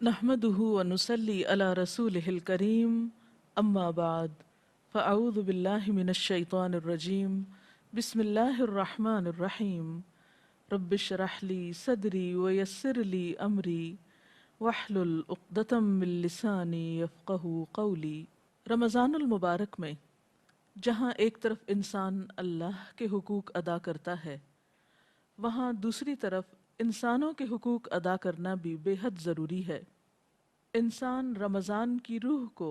نحمده ونصلي على رسوله الكريم أما بعد فأعوذ بالله من الشيطان الرجيم بسم الله الرحمن الرحيم رب اشرح لي صدري ويسر لي أمري واحلل عقدة من لساني يفقهوا قولي۔ رمضان المبارک میں جہاں ایک طرف انسان اللہ کے حقوق ادا کرتا ہے، وہاں دوسری طرف انسانوں کے حقوق ادا کرنا بھی بے حد ضروری ہے۔ انسان رمضان کی روح کو،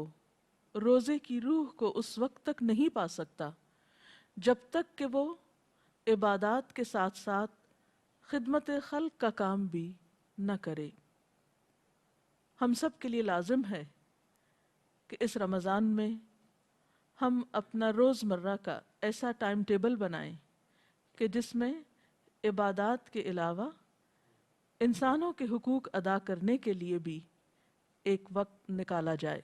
روزے کی روح کو اس وقت تک نہیں پا سکتا جب تک کہ وہ عبادات کے ساتھ ساتھ خدمت خلق کا کام بھی نہ کرے۔ ہم سب کے لیے لازم ہے کہ اس رمضان میں ہم اپنا روزمرہ کا ایسا ٹائم ٹیبل بنائیں کہ جس میں عبادات کے علاوہ انسانوں کے حقوق ادا کرنے کے لیے بھی ایک وقت نکالا جائے۔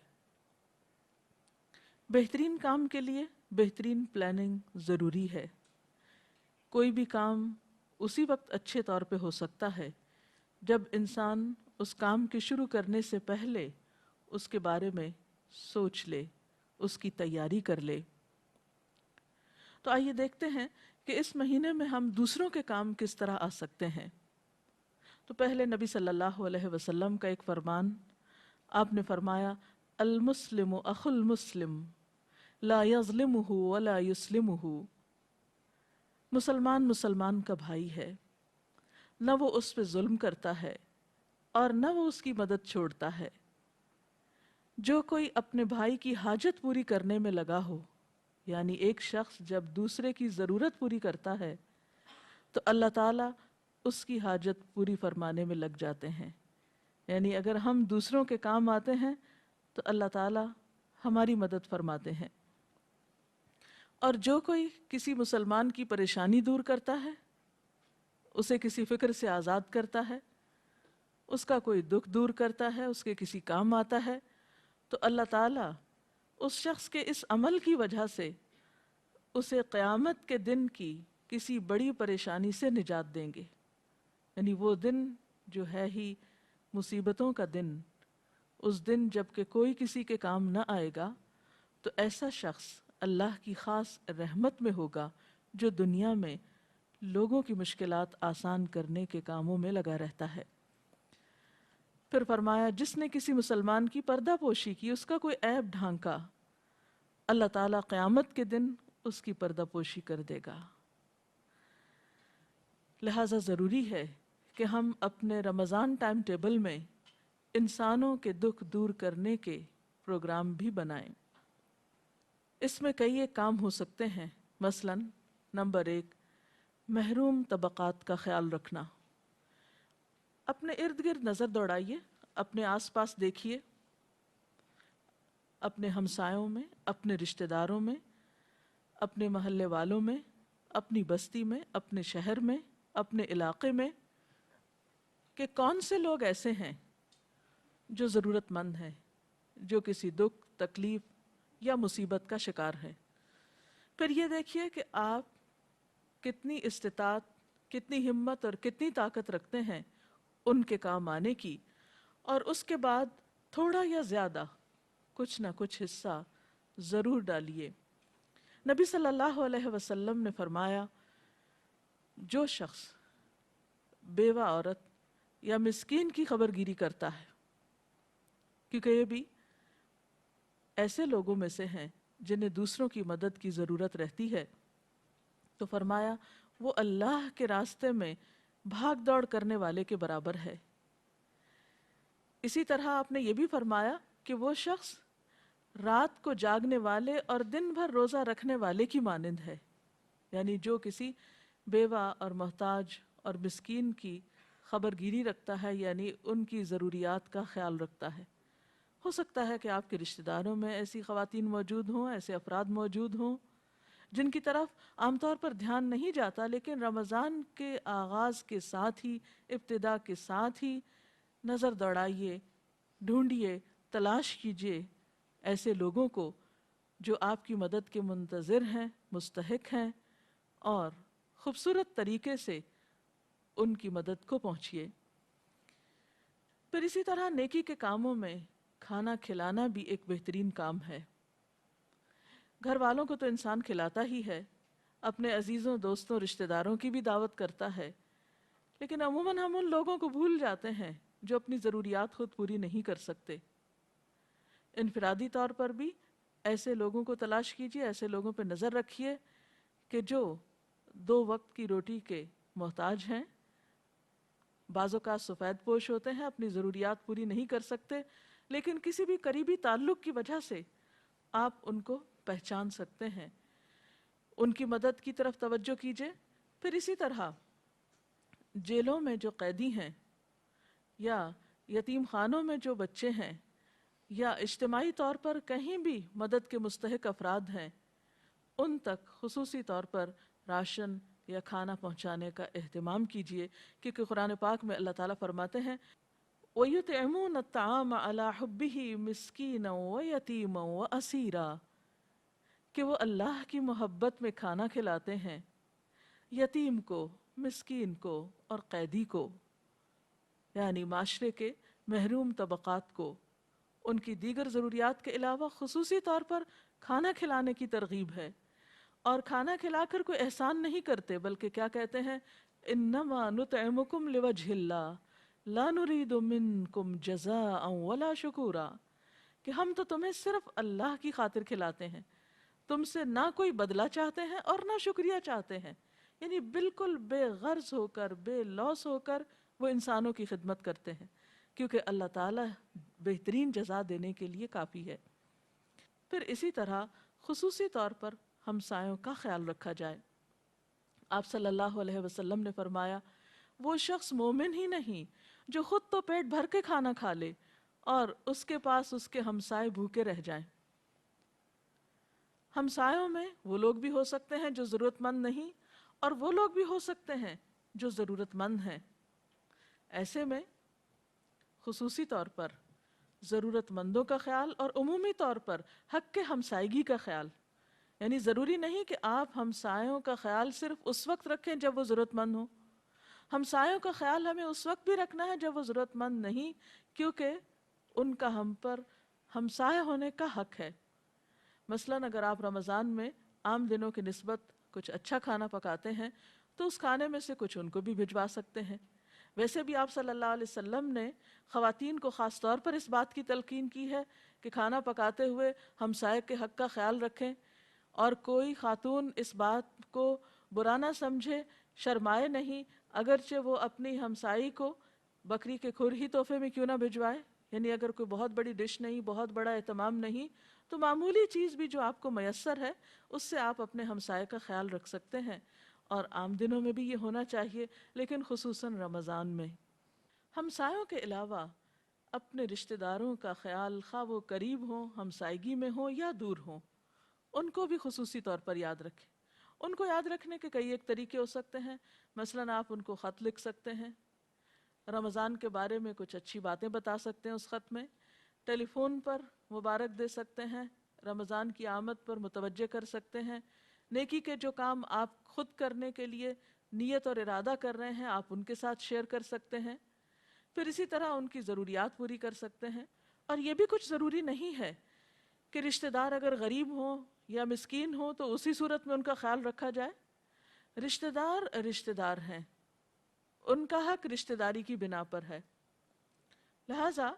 بہترین کام کے لیے بہترین پلاننگ ضروری ہے۔ کوئی بھی کام اسی وقت اچھے طور پہ ہو سکتا ہے جب انسان اس کام کے شروع کرنے سے پہلے اس کے بارے میں سوچ لے، اس کی تیاری کر لے۔ تو آئیے دیکھتے ہیں کہ اس مہینے میں ہم دوسروں کے کام کس طرح آ سکتے ہیں۔ تو پہلے نبی صلی اللہ علیہ وسلم کا ایک فرمان، آپ نے فرمایا المسلم اخو المسلم لا یظلمہ ولا یسلمہ، مسلمان مسلمان کا بھائی ہے، نہ وہ اس پہ ظلم کرتا ہے اور نہ وہ اس کی مدد چھوڑتا ہے۔ جو کوئی اپنے بھائی کی حاجت پوری کرنے میں لگا ہو، یعنی ایک شخص جب دوسرے کی ضرورت پوری کرتا ہے تو اللہ تعالیٰ اس کی حاجت پوری فرمانے میں لگ جاتے ہیں۔ یعنی اگر ہم دوسروں کے کام آتے ہیں تو اللہ تعالیٰ ہماری مدد فرماتے ہیں۔ اور جو کوئی کسی مسلمان کی پریشانی دور کرتا ہے، اسے کسی فکر سے آزاد کرتا ہے، اس کا کوئی دکھ دور کرتا ہے، اس کے کسی کام آتا ہے، تو اللہ تعالیٰ اس شخص کے اس عمل کی وجہ سے اسے قیامت کے دن کی کسی بڑی پریشانی سے نجات دیں گے۔ یعنی وہ دن جو ہے ہی مصیبتوں کا دن، اس دن جب کہ کوئی کسی کے کام نہ آئے گا، تو ایسا شخص اللہ کی خاص رحمت میں ہوگا جو دنیا میں لوگوں کی مشکلات آسان کرنے کے کاموں میں لگا رہتا ہے۔ پھر فرمایا جس نے کسی مسلمان کی پردہ پوشی کی، اس کا کوئی عیب ڈھانکا، اللہ تعالیٰ قیامت کے دن اس کی پردہ پوشی کر دے گا۔ لہٰذا ضروری ہے کہ ہم اپنے رمضان ٹائم ٹیبل میں انسانوں کے دکھ دور کرنے کے پروگرام بھی بنائیں۔ اس میں کئی ایک کام ہو سکتے ہیں، مثلاً نمبر 1، محروم طبقات کا خیال رکھنا۔ اپنے ارد گرد نظر دوڑائیے، اپنے آس پاس دیکھیے، اپنے ہمسایوں میں، اپنے رشتہ داروں میں، اپنے محلے والوں میں، اپنی بستی میں، اپنے شہر میں، اپنے علاقے میں، کہ کون سے لوگ ایسے ہیں جو ضرورت مند ہیں، جو کسی دکھ، تکلیف یا مصیبت کا شکار ہے۔ پھر یہ دیکھیے کہ آپ کتنی استطاعت، کتنی ہمت اور کتنی طاقت رکھتے ہیں ان کے کام آنے کی، اور اس کے بعد تھوڑا یا زیادہ کچھ نہ کچھ حصہ ضرور ڈالیے۔ نبی صلی اللہ علیہ وسلم نے فرمایا جو شخص بیوہ عورت یا مسکین کی خبر گیری کرتا ہے، کیونکہ یہ بھی ایسے لوگوں میں سے ہیں جنہیں دوسروں کی مدد کی ضرورت رہتی ہے، تو فرمایا وہ اللہ کے راستے میں بھاگ دوڑ کرنے والے کے برابر ہے۔ اسی طرح آپ نے یہ بھی فرمایا کہ وہ شخص رات کو جاگنے والے اور دن بھر روزہ رکھنے والے کی مانند ہے۔ یعنی جو کسی بیوہ اور محتاج اور مسکین کی خبر گیری رکھتا ہے، یعنی ان کی ضروریات کا خیال رکھتا ہے۔ ہو سکتا ہے کہ آپ کے رشتہ داروں میں ایسی خواتین موجود ہوں، ایسے افراد موجود ہوں جن کی طرف عام طور پر دھیان نہیں جاتا، لیکن رمضان کے آغاز کے ساتھ ہی، ابتدا کے ساتھ ہی نظر دوڑائیے، ڈھونڈیے، تلاش کیجیے ایسے لوگوں کو جو آپ کی مدد کے منتظر ہیں، مستحق ہیں، اور خوبصورت طریقے سے ان کی مدد کو پہنچیے۔ پھر اسی طرح نیکی کے کاموں میں کھانا کھلانا بھی ایک بہترین کام ہے۔ گھر والوں کو تو انسان کھلاتا ہی ہے، اپنے عزیزوں، دوستوں، رشتہ داروں کی بھی دعوت کرتا ہے، لیکن عموماً ہم ان لوگوں کو بھول جاتے ہیں جو اپنی ضروریات خود پوری نہیں کر سکتے۔ انفرادی طور پر بھی ایسے لوگوں کو تلاش کیجیے، ایسے لوگوں پہ نظر رکھیے کہ جو 2 وقت کی روٹی کے محتاج ہیں، بعض اوقات سفید پوش ہوتے ہیں، اپنی ضروریات پوری نہیں کر سکتے، لیکن کسی بھی قریبی تعلق کی وجہ سے آپ ان کو پہچان سکتے ہیں، ان کی مدد کی طرف توجہ کیجیے۔ پھر اسی طرح جیلوں میں جو قیدی ہیں یا یتیم خانوں میں جو بچے ہیں یا اجتماعی طور پر کہیں بھی مدد کے مستحق افراد ہیں، ان تک خصوصی طور پر راشن یا کھانا پہنچانے کا اہتمام کیجیے، کیونکہ قرآن پاک میں اللہ تعالیٰ فرماتے ہیں وَيُطْعِمُونَ الطَّعَامَ عَلَىٰ حُبِّهِ مِسْكِينًا وَيَتِيمًا وَأَسِيرًا، کہ وہ اللہ کی محبت میں کھانا کھلاتے ہیں یتیم کو، مسکین کو اور قیدی کو، یعنی معاشرے کے محروم طبقات کو، ان کی دیگر ضروریات کے علاوہ خصوصی طور پر کھانا کھلانے کی ترغیب ہے۔ اور کھانا کھلا کر کوئی احسان نہیں کرتے، بلکہ کیا کہتے ہیں، انما نطعمکم لوجہ اللہ لا نرید منکم جزاء ولا شکورا، کہ ہم تو تمہیں صرف اللہ کی خاطر کھلاتے ہیں، تم سے نہ کوئی بدلہ چاہتے ہیں اور نہ شکریہ چاہتے ہیں، یعنی بالکل بے غرض ہو کر، بے لوث ہو کر وہ انسانوں کی خدمت کرتے ہیں، کیونکہ اللہ تعالیٰ بہترین جزا دینے کے لیے کافی ہے۔ پھر اسی طرح خصوصی طور پر ہمسایوں کا خیال رکھا جائے۔ آپ صلی اللہ علیہ وسلم نے فرمایا وہ شخص مومن ہی نہیں جو خود تو پیٹ بھر کے کھانا کھا لے اور اس کے پاس اس کے ہمسائے بھوکے رہ جائیں۔ ہمسایوں میں وہ لوگ بھی ہو سکتے ہیں جو ضرورت مند نہیں، اور وہ لوگ بھی ہو سکتے ہیں جو ضرورت مند ہیں۔ ایسے میں خصوصی طور پر ضرورت مندوں کا خیال اور عمومی طور پر حق کے ہمسائیگی کا خیال، یعنی ضروری نہیں کہ آپ ہمسایوں کا خیال صرف اس وقت رکھیں جب وہ ضرورت مند ہوں، ہمسایوں کا خیال ہمیں اس وقت بھی رکھنا ہے جب وہ ضرورت مند نہیں، کیونکہ ان کا ہم پر ہمسایہ ہونے کا حق ہے۔ مثلاً اگر آپ رمضان میں عام دنوں کی نسبت کچھ اچھا کھانا پکاتے ہیں تو اس کھانے میں سے کچھ ان کو بھی بھجوا سکتے ہیں۔ ویسے بھی آپ صلی اللہ علیہ وسلم نے خواتین کو خاص طور پر اس بات کی تلقین کی ہے کہ کھانا پکاتے ہوئے ہمسائے کے حق کا خیال رکھیں، اور کوئی خاتون اس بات کو برا نہ سمجھے، شرمائے نہیں، اگرچہ وہ اپنی ہمسائی کو بکری کے کھر ہی تحفے میں کیوں نہ بھجوائے، یعنی اگر کوئی بہت بڑی ڈش نہیں، بہت بڑا اہتمام نہیں، تو معمولی چیز بھی جو آپ کو میسر ہے اس سے آپ اپنے ہمسائے کا خیال رکھ سکتے ہیں، اور عام دنوں میں بھی یہ ہونا چاہیے، لیکن خصوصاً رمضان میں۔ ہمسایوں کے علاوہ اپنے رشتہ داروں کا خیال، خواہ وہ قریب ہوں، ہمسائیگی میں ہوں یا دور ہوں، ان کو بھی خصوصی طور پر یاد رکھیں۔ ان کو یاد رکھنے کے کئی ایک طریقے ہو سکتے ہیں، مثلاً آپ ان کو خط لکھ سکتے ہیں، رمضان کے بارے میں کچھ اچھی باتیں بتا سکتے ہیں اس خط میں، ٹیلی فون پر مبارک دے سکتے ہیں، رمضان کی آمد پر متوجہ کر سکتے ہیں، نیکی کے جو کام آپ خود کرنے کے لیے نیت اور ارادہ کر رہے ہیں آپ ان کے ساتھ شیئر کر سکتے ہیں، پھر اسی طرح ان کی ضروریات پوری کر سکتے ہیں۔ اور یہ بھی کچھ ضروری نہیں ہے کہ رشتہ دار اگر غریب ہوں یا مسکین ہوں تو اسی صورت میں ان کا خیال رکھا جائے۔ رشتہ دار ہیں، ان کا حق رشتہ داری کی بنا پر ہے، لہٰذا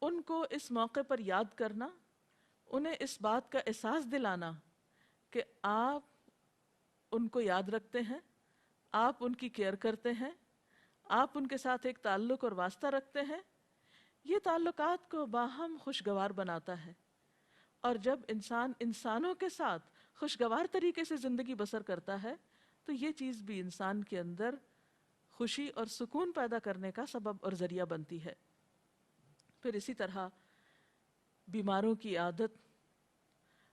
ان کو اس موقع پر یاد کرنا، انہیں اس بات کا احساس دلانا کہ آپ ان کو یاد رکھتے ہیں، آپ ان کی کیئر کرتے ہیں، آپ ان کے ساتھ ایک تعلق اور واسطہ رکھتے ہیں، یہ تعلقات کو باہم خوشگوار بناتا ہے۔ اور جب انسان انسانوں کے ساتھ خوشگوار طریقے سے زندگی بسر کرتا ہے تو یہ چیز بھی انسان کے اندر خوشی اور سکون پیدا کرنے کا سبب اور ذریعہ بنتی ہے۔ پھر اسی طرح بیماروں کی عادت،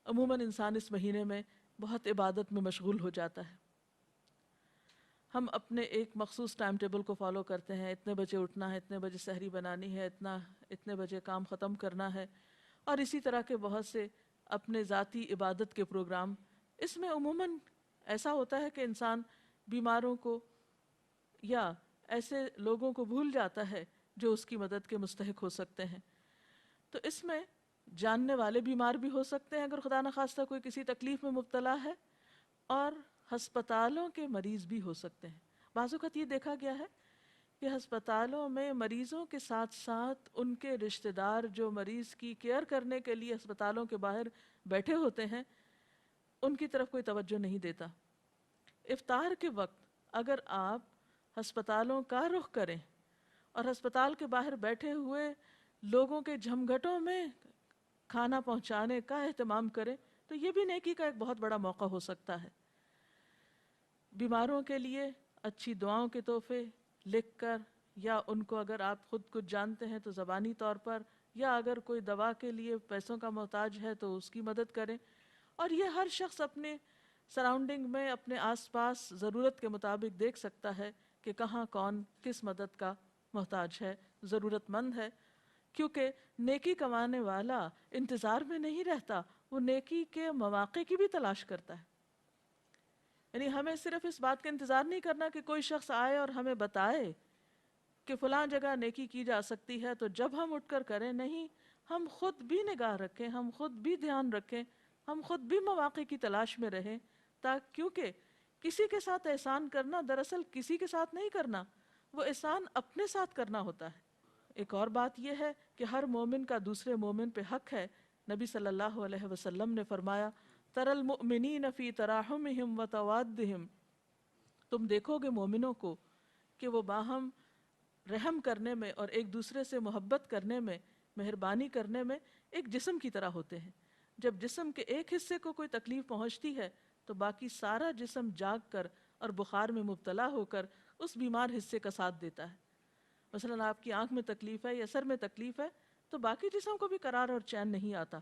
عموماً انسان اس مہینے میں بہت عبادت میں مشغول ہو جاتا ہے، ہم اپنے ایک مخصوص ٹائم ٹیبل کو فالو کرتے ہیں، اتنے بجے اٹھنا ہے، اتنے بجے سحری بنانی ہے، اتنے بجے کام ختم کرنا ہے، اور اسی طرح کے بہت سے اپنے ذاتی عبادت کے پروگرام۔ اس میں عموماً ایسا ہوتا ہے کہ انسان بیماروں کو یا ایسے لوگوں کو بھول جاتا ہے جو اس کی مدد کے مستحق ہو سکتے ہیں۔ تو اس میں جاننے والے بیمار بھی ہو سکتے ہیں اگر خدا نخواستہ کوئی کسی تکلیف میں مبتلا ہے، اور ہسپتالوں کے مریض بھی ہو سکتے ہیں۔ بعض اوقات یہ دیکھا گیا ہے کہ ہسپتالوں میں مریضوں کے ساتھ ساتھ ان کے رشتہ دار جو مریض کی کیئر کرنے کے لیے ہسپتالوں کے باہر بیٹھے ہوتے ہیں، ان کی طرف کوئی توجہ نہیں دیتا۔ افطار کے وقت اگر آپ ہسپتالوں کا رخ کریں اور ہسپتال کے باہر بیٹھے ہوئے لوگوں کے جھمگھٹوں میں کھانا پہنچانے کا اہتمام کریں تو یہ بھی نیکی کا ایک بہت بڑا موقع ہو سکتا ہے۔ بیماروں کے لیے اچھی دعاؤں کے تحفے لکھ کر، یا ان کو اگر آپ خود کچھ جانتے ہیں تو زبانی طور پر، یا اگر کوئی دوا کے لیے پیسوں کا محتاج ہے تو اس کی مدد کریں۔ اور یہ ہر شخص اپنے سراؤنڈنگ میں، اپنے آس پاس ضرورت کے مطابق دیکھ سکتا ہے کہ کہاں کون کس مدد کا محتاج ہے، ضرورت مند ہے، کیونکہ نیکی کمانے والا انتظار میں نہیں رہتا، وہ نیکی کے مواقع کی بھی تلاش کرتا ہے۔ یعنی ہمیں صرف اس بات کا انتظار نہیں کرنا کہ کوئی شخص آئے اور ہمیں بتائے کہ فلاں جگہ نیکی کی جا سکتی ہے تو جب ہم اٹھ کر کریں، نہیں، ہم خود بھی نگاہ رکھیں، ہم خود بھی دھیان رکھیں، ہم خود بھی مواقع کی تلاش میں رہیں، کیونکہ کسی کے ساتھ احسان کرنا دراصل کسی کے ساتھ نہیں کرنا، وہ احسان اپنے ساتھ کرنا ہوتا ہے۔ ایک اور بات یہ ہے کہ ہر مومن کا دوسرے مومن پہ حق ہے۔ نبی صلی اللہ علیہ وسلم نے فرمایا، تَرَى الْمُؤْمِنِينَ فِي تَرَاحُمِهِمْ وَتَوَادِّهِمْ، تم دیکھو گے مومنوں کو کہ وہ باہم رحم کرنے میں اور ایک دوسرے سے محبت کرنے میں، مہربانی کرنے میں ایک جسم کی طرح ہوتے ہیں۔ جب جسم کے ایک حصے کو کوئی تکلیف پہنچتی ہے تو باقی سارا جسم جاگ کر اور بخار میں مبتلا ہو کر اس بیمار حصے کا ساتھ دیتا ہے۔ مثلا آپ کی آنکھ میں تکلیف ہے یا سر میں تکلیف ہے تو باقی جسم کو بھی قرار اور چین نہیں آتا۔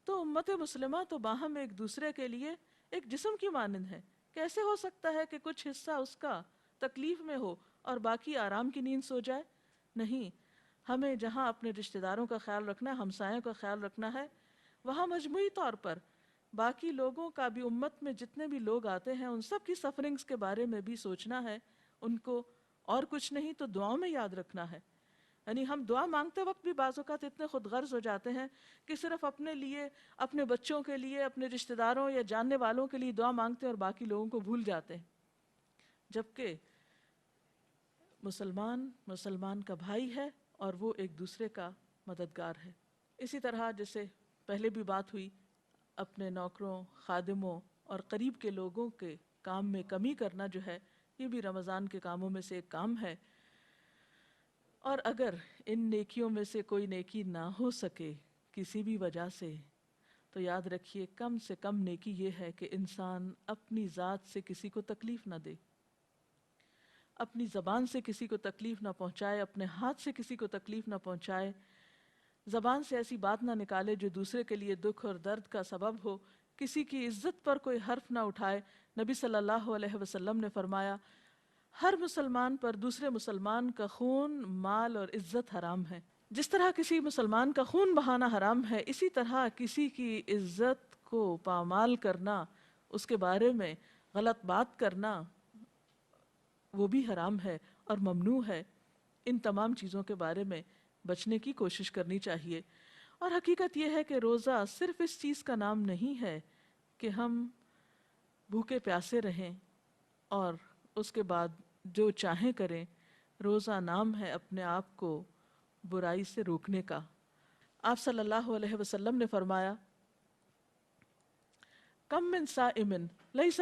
تو امت مسلمہ تو باہم ایک دوسرے کے لیے ایک جسم کی مانند ہے۔ کیسے ہو سکتا ہے کہ کچھ حصہ اس کا تکلیف میں ہو اور باقی آرام کی نیند سو جائے؟ نہیں، ہمیں جہاں اپنے رشتہ داروں کا خیال رکھنا ہے، ہمسایوں کا خیال رکھنا ہے، وہاں مجموعی طور پر باقی لوگوں کا بھی، امت میں جتنے بھی لوگ آتے ہیں ان سب کی سفرنگز کے بارے میں بھی سوچنا ہے، ان کو اور کچھ نہیں تو دعاؤں میں یاد رکھنا ہے۔ یعنی ہم دعا مانگتے وقت بھی بعض اوقات اتنے خود غرض ہو جاتے ہیں کہ صرف اپنے لیے، اپنے بچوں کے لیے، اپنے رشتہ داروں یا جاننے والوں کے لیے دعا مانگتے ہیں اور باقی لوگوں کو بھول جاتے ہیں، جبکہ مسلمان کا بھائی ہے اور وہ ایک دوسرے کا مددگار ہے۔ اسی طرح جیسے پہلے بھی بات ہوئی، اپنے نوکروں، خادموں اور قریب کے لوگوں کے کام میں کمی کرنا جو ہے، یہ بھی رمضان کے کاموں میں سے ایک کام ہے۔ اور اگر ان نیکیوں میں سے کوئی نیکی نہ ہو سکے کسی بھی وجہ سے، تو یاد رکھیے کم سے کم نیکی یہ ہے کہ انسان اپنی ذات سے کسی کو تکلیف نہ دے، اپنی زبان سے کسی کو تکلیف نہ پہنچائے، اپنے ہاتھ سے کسی کو تکلیف نہ پہنچائے، زبان سے ایسی بات نہ نکالے جو دوسرے کے لیے دکھ اور درد کا سبب ہو، کسی کی عزت پر کوئی حرف نہ اٹھائے۔ نبی صلی اللہ علیہ وسلم نے فرمایا، ہر مسلمان پر دوسرے مسلمان کا خون، مال اور عزت حرام ہے۔ جس طرح کسی مسلمان کا خون بہانا حرام ہے، اسی طرح کسی کی عزت کو پامال کرنا، اس کے بارے میں غلط بات کرنا، وہ بھی حرام ہے اور ممنوع ہے۔ ان تمام چیزوں کے بارے میں بچنے کی کوشش کرنی چاہیے۔ اور حقیقت یہ ہے کہ روزہ صرف اس چیز کا نام نہیں ہے کہ ہم بھوکے پیاسے رہیں اور اس کے بعد جو چاہیں کریں۔ روزہ نام ہے اپنے آپ کو برائی سے روکنے کا۔ آپ صلی اللہ علیہ وسلم نے فرمایا، کم من صائم لیس